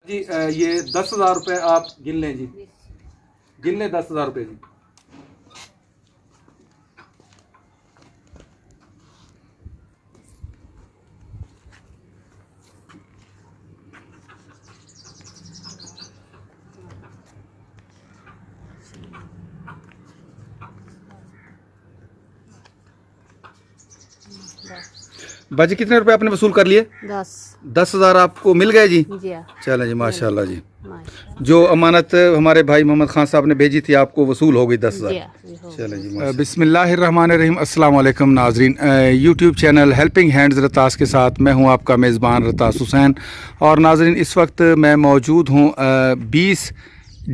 जी ये 10,000 रुपये आप गिन लें जी, गिन लें 10,000 रुपये जी। बाजी कितने रुपए आपने वसूल कर लिए? 10,000 आपको मिल गए जी? चलें जी, माशाल्लाह जी। जो अमानत हमारे भाई मोहम्मद खान साहब ने भेजी थी आपको वसूल हो गई 10,000। चलें जी। बिस्मिल्लाहिर्रहमानिर्रहीम। अस्सलाम वालेकुम नाजरीन, यूट्यूब चैनल हेल्पिंग हैंड्स रतास के साथ मैं हूं आपका मेज़बान रतास हुसैन। और नाजरीन इस वक्त मैं मौजूद हूं 20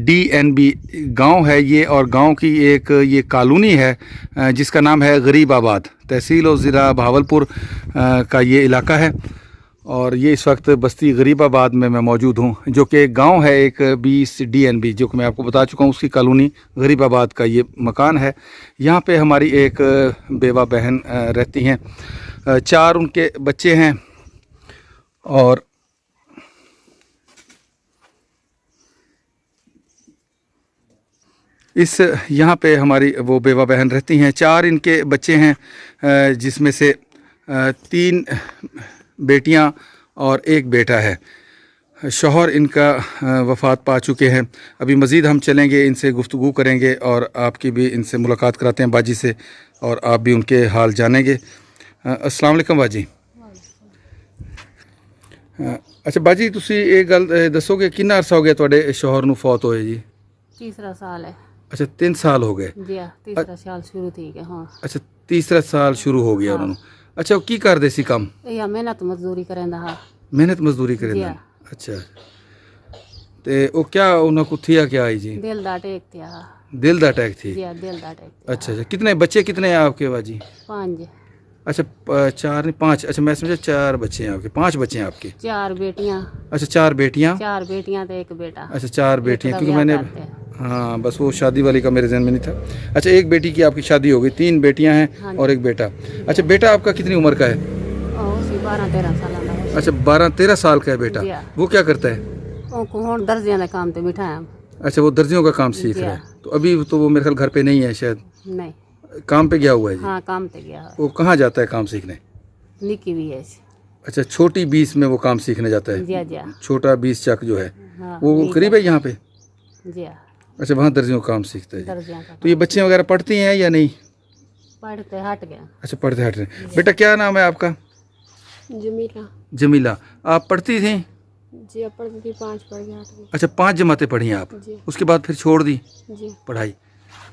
DNB गांव है ये, और गांव की एक ये कॉलोनी है जिसका नाम है गरीबाबाद, तहसील और ज़िला भावलपुर का ये इलाका है। और ये इस वक्त बस्ती गरीबाबाद में मैं मौजूद हूँ, जो कि एक गांव है, एक 20 DNB जो कि मैं आपको बता चुका हूँ, उसकी कॉलोनी गरीबाबाद का ये मकान है। यहाँ पे हमारी एक बेवा बहन रहती हैं, 4 उनके बच्चे हैं। और इस यहाँ पे हमारी वो बेवा बहन रहती हैं, 4 इनके बच्चे हैं, जिसमें से 3 बेटियां और 1 बेटा है। शौहर इनका वफ़ात पा चुके हैं। अभी मज़ीद हम चलेंगे, इनसे गुफ्तगू करेंगे और आपकी भी इनसे मुलाकात कराते हैं बाजी से, और आप भी उनके हाल जानेंगे। अस्सलाम वालेकुम बाजी। अच्छा बाजी, तुसी एक गल दसोगे कितना अरसा हो गया तुहाडे शौहर नूं फौत होए जी? तीसरा साल है। अच्छा 3 साल हो गए जी, तीसरा साल शुरू थी गया। हाँ, अच्छा तीसरा साल शुरू हो गया उन्होंने। अच्छा वो की करदे सी काम? या मेहनत मजदूरी करेंदा हा। मेहनत मजदूरी करेंदा। अच्छा ते ओ क्या उन्हें कुथिया क्या आई जी? दिल दा अटैक थी। दिल दा अटैक थी? जी, दिल दा अटैक। अच्छा अच्छा, कितने बच्चे कितने हैं आपके बाजी? 5। अच्छा 4 नहीं 5। अच्छा मैं समझा 4 बच्चे हैं आपके। 5 बच्चे हैं आपके? 4 बेटियां। अच्छा 4 बेटियां? 4 बेटियां तो 1 बेटा। अच्छा 4 बेटियां, क्योंकि मैंने हाँ बस वो शादी वाली का मेरे जहन में नहीं था। अच्छा एक बेटी की आपकी शादी हो गई, 3 बेटियां हैं और 1 बेटा। अच्छा बेटा आपका कितनी उम्र का है? 12-13 साल का। अच्छा 12-13 साल का है बेटा। वो क्या करता है? दर्जियों का काम पे बिठाया। अच्छा वो दर्जियों का काम सीख रहा है। तो अभी तो वो मेरे ख्याल घर पे नहीं है शायद? नहीं, काम पे गया हुआ है जी? हाँ काम पे गया है। वो कहाँ जाता है काम सीखने? निकी भी है। अच्छा छोटी 20 में वो काम सीखने जाता है? जी। छोटा 20 चक जो है हाँ, वो करीब है यहाँ पे? जी। अच्छा वहाँ दर्जियों का काम सीखता है। दर्जियों का। तो ये बच्चे वगैरह पढ़ती हैं या नहीं? पढ़ते हट गए। अच्छा पढ़ते हट रहे। बेटा क्या नाम है आपका? जमीला। जमीला। आप पढ़ती थी? जी पढ़ती थी, 5 पढ़ गया। अच्छा 5 जमातें पढ़ी हैं आप? उसके बाद फिर छोड़ दी जी पढ़ाई?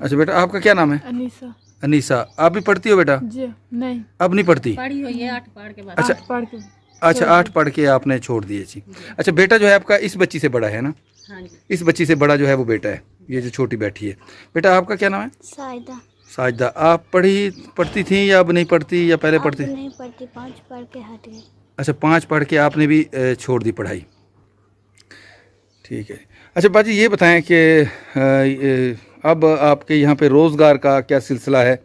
अच्छा बेटा आपका क्या नाम है? अनीसा। अनीसा। आप भी पढ़ती हो बेटा? जी नहीं, अब नहीं पढ़ती? पढ़ी हुई है 8 पढ़ के बाद। अच्छा 8 पढ़ के। अच्छा 8 पढ़ के आपने छोड़ दिए जी। अच्छा बेटा जो है आपका इस बच्ची से बड़ा है ना? हाँ जी। इस बच्ची से बड़ा जो है वो बेटा है, ये जो छोटी बैठी है। बेटा आपका क्या नाम है? साइदा। साजिदा। आप पढ़ती थी या अब नहीं पढ़ती या पहले पढ़ती? नहीं पढ़ती, 5 पढ़ के हट गई। अच्छा 5 पढ़ के आपने भी छोड़ दी पढ़ाई, ठीक है। अच्छा बाजी ये बताएं कि अब आपके यहाँ पे रोज़गार का क्या सिलसिला है?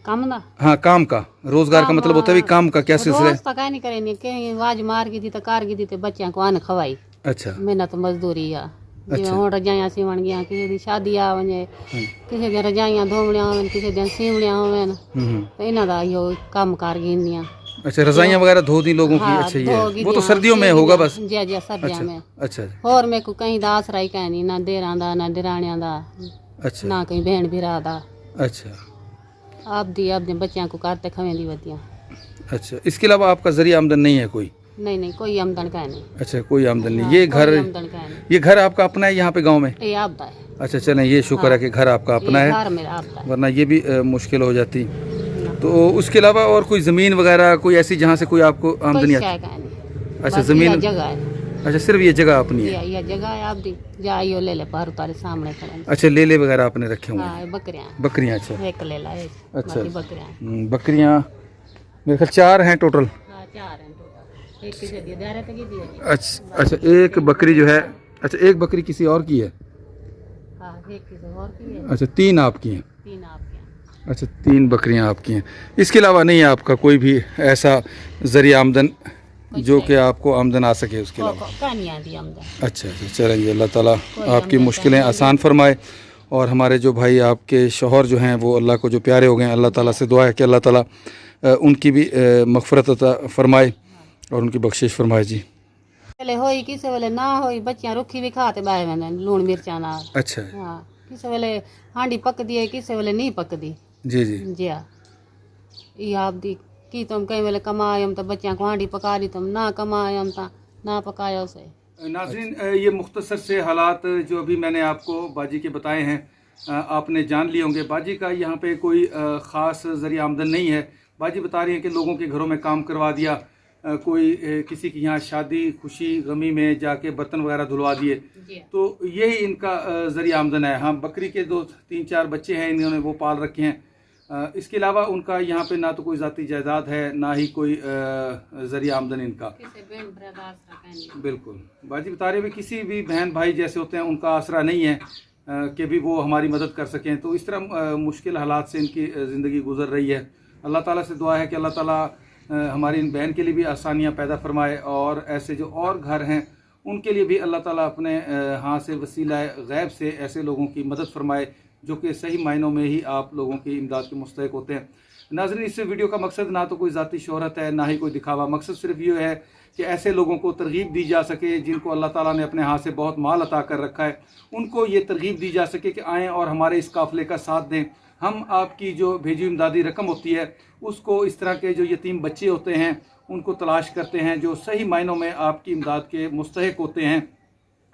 काम ना? हाँ काम का, रोज़गार का मतलब होता है भी काम का क्या सिलसिला है? रोज नहीं करेंगे, कहीं आवाज मार गई थी तो कार गई थी तो बच्चों को आन खवाई। अच्छा मेहनत मजदूरी आ। जिवें हुण रजाइयां सीवण गया, किसी दी शादी आ वने, किसी दी रजाइयां धोवणियां होवन, किसी दी सीवणियां होवन, तो इन्हां दा इहो काम कार गिंदियां। अच्छा रजाइयां वगैरह धो दी लोगों की? अच्छा ये वो तो सर्दियों में होगा बस? जी जी सर्दियों में। अच्छा और मैं को कहीं दा आसरा ही कहनी ना, देरां दा ना दिराणियां दा। अच्छा ना कहीं बहन भरा दा। अच्छा आप दी अपने बच्चों को करते खवेंदी वतियां। अच्छा इसके अलावा आपका जरिया आमदन नहीं है कोई? नहीं कोई आमदन का नहीं। अच्छा कोई आमदन नहीं। ये घर आपका अपना है यहाँ पे गांव में? ये आपदा है। अच्छा चलें ये शुक्र है कि घर आपका अपना है, घर मेरा आपदा है, वरना ये भी मुश्किल हो जाती। तो उसके अलावा और कोई ज़मीन वगैरह कोई ऐसी जहाँ से कोई आपको आमदनी आती? अच्छा ज़मीन जगह है। अच्छा सिर्फ ये जगह अपनी है? ये जगह है आप दी जाइयो ले ले पर तारे सामने खड़े। अच्छा ले वगैरह आपने रखे हुए? हां बकरियां। बकरियां? अच्छा एक ले ला। अच्छा बकरियां बकरियां मेरे ख्याल 4 हैं टोटल? हां 4 हैं टोटल। एक किसे दिया दायरे तक दी है। अच्छा एक बकरी जो है, अच्छा एक बकरी किसी और की है? हां एक किसी और की है। अच्छा 3 आपकी हैं? 3 आपकी हैं। अच्छा 3 बकरियां आपकी हैं। इसके अलावा नहीं है आपका कोई भी ऐसा जरिया आमदन जो कि आपको आमदन आ सके उसके अलावा। अच्छा अच्छा, चलेंगे, अल्लाह ताला आपकी मुश्किलें आसान फरमाए। और हमारे जो भाई आपके शौहर जो हैं वो अल्लाह को जो प्यारे हो गए हैं, अल्लाह ताला से दुआ है कि अल्लाह ताला उनकी भी मग़फ़िरत अता फरमाए और उनकी बख्शिश फरमाए जी। पहले होई किसे वेले ना होई बच्चियां रुखी भी खाते बाए वेंदे लूण मिर्चां नाल। अच्छा, हां, किसे वेले हांडी पकदी है, किसे वेले नहीं पकदी। जी जी जी हां, ये आप दी की तुम कई वेले कमायम तो बच्चियां को हांडी पका दी, तुम ना कमायम ता ना पकायो से। नाज़रीन, ये मुख्तसर से हालात जो अभी मैंने आपको बाजी के बताए हैं, आपने जान लिए होंगे। बाजी का यहाँ पे कोई ख़ास ज़रिया आमदन नहीं है। बाजी बता रही है कि लोगों के घरों में काम करवा दिया, कोई किसी की यहाँ शादी खुशी गमी में जाके बर्तन वगैरह धुलवा दिए, तो यही इनका ज़रिया आमदन है। हाँ, बकरी के 2-3-4 बच्चे हैं, इन्होंने वो पाल रखे हैं। इसके अलावा उनका यहाँ पे ना तो कोई ज़ाती जायदाद है, ना ही कोई ज़रिया आमदन इनका। बिल्कुल, बाजी बता रहे हैं किसी भी बहन भाई जैसे होते हैं उनका आसरा नहीं है कि भी वो हमारी मदद कर सकें। तो इस तरह मुश्किल हालात से इनकी ज़िंदगी गुजर रही है। अल्लाह ताला से दुआ है कि अल्लाह ताला हमारी इन बहन के लिए भी आसानियाँ पैदा फरमाए, और ऐसे जो और घर हैं उनके लिए भी अल्लाह ताला अपने हाथ से वसीला गैब से ऐसे लोगों की मदद फरमाए जो कि सही मायनों में ही आप लोगों की इमदाद के मुस्तहिक होते हैं। नाज़रीन, इस वीडियो का मकसद ना तो कोई ज़ाती शोहरत है, ना ही कोई दिखावा। मकसद सिर्फ ये है कि ऐसे लोगों को तरगीब दी जा सके जिनको अल्लाह ताला ने अपने हाथ से बहुत माल अता कर रखा है, उनको ये तरगीब दी जा सके कि आएँ और हमारे इस काफ़िले का साथ दें। हम आपकी जो भेजी इमदादी रकम होती है उसको इस तरह के जो यतीम बच्चे होते हैं उनको तलाश करते हैं, जो सही मायनों में आपकी इमदाद के मुस्तहिक होते हैं,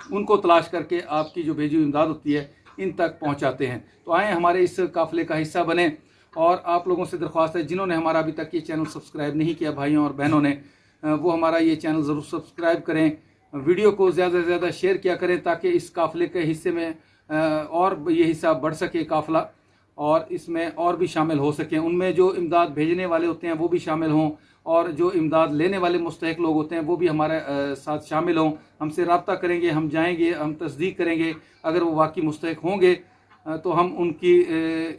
उनको तलाश करके आपकी जो भेजी इमदाद होती है इन तक पहुंचाते हैं। तो आएँ हमारे इस काफ़िले का हिस्सा बने। और आप लोगों से दरख्वास्त है, जिन्होंने हमारा अभी तक ये चैनल सब्सक्राइब नहीं किया भाइयों और बहनों ने, वो हमारा ये चैनल ज़रूर सब्सक्राइब करें, वीडियो को ज़्यादा से ज़्यादा शेयर किया करें ताकि इस काफ़िले के हिस्से में और ये हिस्सा बढ़ सके काफ़िला, और इसमें और भी शामिल हो सकें। उनमें जो इमदाद भेजने वाले होते हैं वो भी शामिल हों, और जो इमदाद लेने वाले मुस्तहिक लोग होते हैं वो भी हमारे साथ शामिल हों। हमसे रब्ता करेंगे, हम जाएंगे, हम तस्दीक करेंगे, अगर वो वाकई मुस्तहिक होंगे तो हम उनकी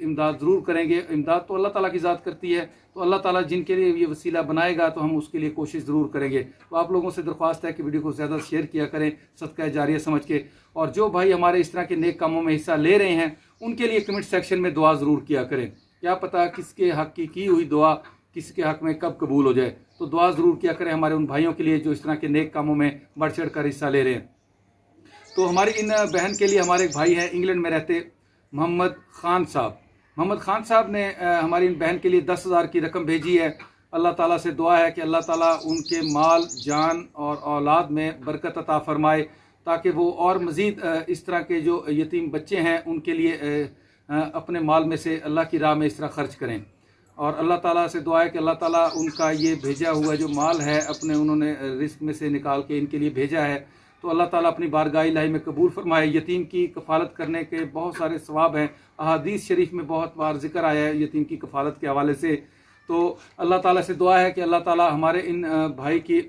इमदाद ज़रूर करेंगे। इमदाद तो अल्लाह ताला की ज़ात करती है, तो अल्लाह ताला जिनके लिए ये वसीला बनाएगा तो हम उसके लिए कोशिश ज़रूर करेंगे। तो आप लोगों से दरख्वास्त है कि वीडियो को ज़्यादा शेयर किया करें सदका जारिया समझ के, और जो भाई हमारे इस तरह के नेक कामों में हिस्सा ले रहे हैं उनके लिए कमेंट सेक्शन में दुआ ज़रूर किया करें। क्या पता किसके हक़ की हुई दुआ किसके हक़ में कब कबूल हो जाए। तो दुआ ज़रूर किया करें हमारे उन भाइयों के लिए जो इस तरह के नेक कामों में बढ़ चढ़ कर हिस्सा ले रहे हैं। तो हमारी इन बहन के लिए हमारे एक भाई हैं इंग्लैंड में रहते, मोहम्मद ख़ान साहब। मोहम्मद ख़ान साहब ने हमारी इन बहन के लिए 10,000 की रकम भेजी है। अल्लाह ताला से दुआ है कि अल्लाह ताला उनके माल जान और औलाद में बरकत अता फ़रमाए ताकि वो और मज़ीद इस तरह के जो यतीम बच्चे हैं उनके लिए अपने माल में से अल्लाह की राह में इस तरह ख़र्च करें। और अल्लाह ताला से दुआ है कि अल्लाह ताला उनका ये भेजा हुआ जो माल है अपने उन्होंने रिस्क में से निकाल के इनके लिए भेजा है, तो अल्लाह ताला अपनी बारगाह इलाही में कबूल फरमाए। यतीम की कफ़ालत करने के बहुत सारे सवाब हैं, अहादीस शरीफ में बहुत बार जिक्र आया है यतीम की कफ़ालत के हवाले से। तो अल्लाह ताला से दुआ है कि अल्लाह ताला हमारे इन भाई की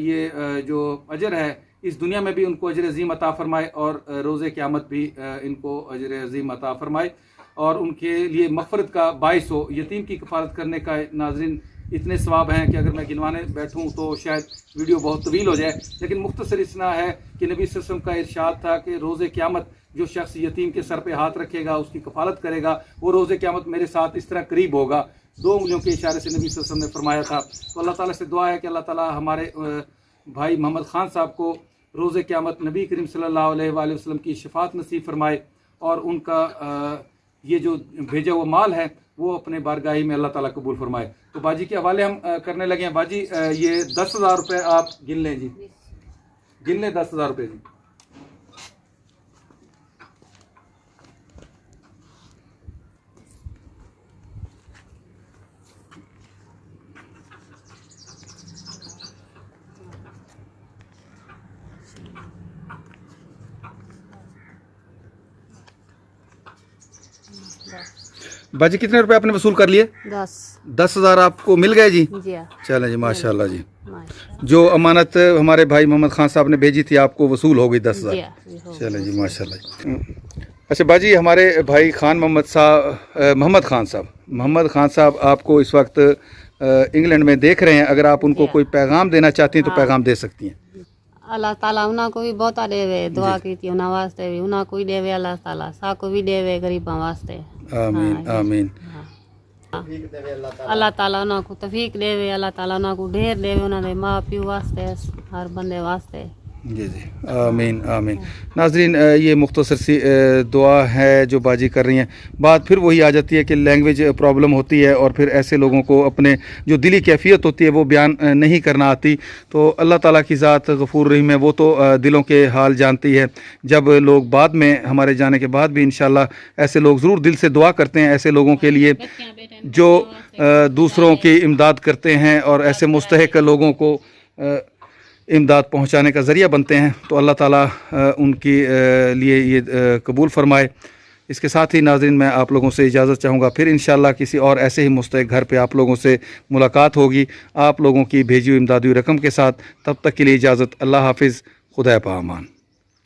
ये जो अजर है इस दुनिया में भी उनको अजर अजीम अता फ़रमाए और रोज़े क़यामत भी इनको अजर अजीम अता फ़रमाए और उनके लिए मग़फ़िरत का बाइस हो। यतीम की कफ़ालत करने का नाज़रीन इतने सवाब हैं कि अगर मैं गिनवाने बैठूं तो शायद वीडियो बहुत तवील हो जाए, लेकिन मुख्तसर इतना है कि नबी सल्लल्लाहु अलैहि वसल्लम का इरशाद था कि रोज़े क़यामत जो शख्स यतीम के सर पे हाथ रखेगा उसकी कफ़ालत करेगा वो रोज़े क़यामत मेरे साथ इस तरह करीब होगा। 2 उंगलियों के इशारे से नबी सल्लल्लाहु अलैहि वसल्लम ने फरमाया था। तो अल्लाह ताला से दुआ है कि अल्लाह ताला हमारे भाई मोहम्मद ख़ान साहब को रोज़े क़यामत नबी करीम सल्लल्लाहु अलैहि वसल्लम की शफ़ाअत नसीब फरमाए और उनका ये जो भेजा हुआ माल है वो अपने बारगाही में अल्लाह ताला कबूल फरमाए। तो बाजी के हवाले हम करने लगे हैं। बाजी ये 10,000 रुपये आप गिन लें जी, गिन लें 10,000 रुपये जी। बाजी कितने रुपए आपने वसूल कर लिए? 10,000 आपको मिल गए जी? चलें जी, माशाल्लाह जी। जो अमानत हमारे भाई मोहम्मद ख़ान साहब ने भेजी थी आपको वसूल हो गई 10,000। चलें जी, माशाल्लाह। अच्छा बाजी, हमारे भाई मोहम्मद ख़ान साहब आपको इस वक्त इंग्लैंड में देख रहे हैं, अगर आप उनको कोई पैगाम देना चाहती हैं तो पैगाम दे सकती हैं। अल्लाह ताला उन्हें को भी बहुत देवे, दुआ की थी उन्हें वास्ते भी, उन्हें को भी देवे अल्लाह ताला, साको भी देवे गरीबां वास्ते। आमीन आमीन। अल्लाह ताला उन्हें को तौफीक देवे, अल्लाह ताला उन्हें को ढेर देवे, उन्होंने माँ प्यो वास्ते, हर बंदे वास्ते। जी जी आमीन आमीन। नाजरीन, ये मुख्तसर सी दुआ है जो बाजी कर रही हैं। बात फिर वही आ जाती है कि लैंग्वेज प्रॉब्लम होती है और फिर ऐसे लोगों को अपने जो दिली कैफियत होती है वो बयान नहीं करना आती। तो अल्लाह ताला की ज़ात गफूर रहीम है, वो तो दिलों के हाल जानती है। जब लोग बाद में हमारे जाने के बाद भी इंशाल्लाह ऐसे लोग ज़रूर दिल से दुआ करते हैं ऐसे लोगों के लिए जो दूसरों की इमदाद करते हैं और ऐसे मुस्तहिक लोगों को इमदाद पहुंचाने का ज़रिया बनते हैं। तो अल्लाह ताला उनके लिए ये कबूल फरमाए। इसके साथ ही नाज़रीन, मैं आप लोगों से इजाज़त चाहूँगा, फिर इंशाल्लाह किसी और ऐसे ही मुस्तहिक घर पे आप लोगों से मुलाकात होगी आप लोगों की भेजी हुई इमदादी रकम के साथ। तब तक के लिए इजाज़त। अल्लाह हाफिज़, खुदा पामान।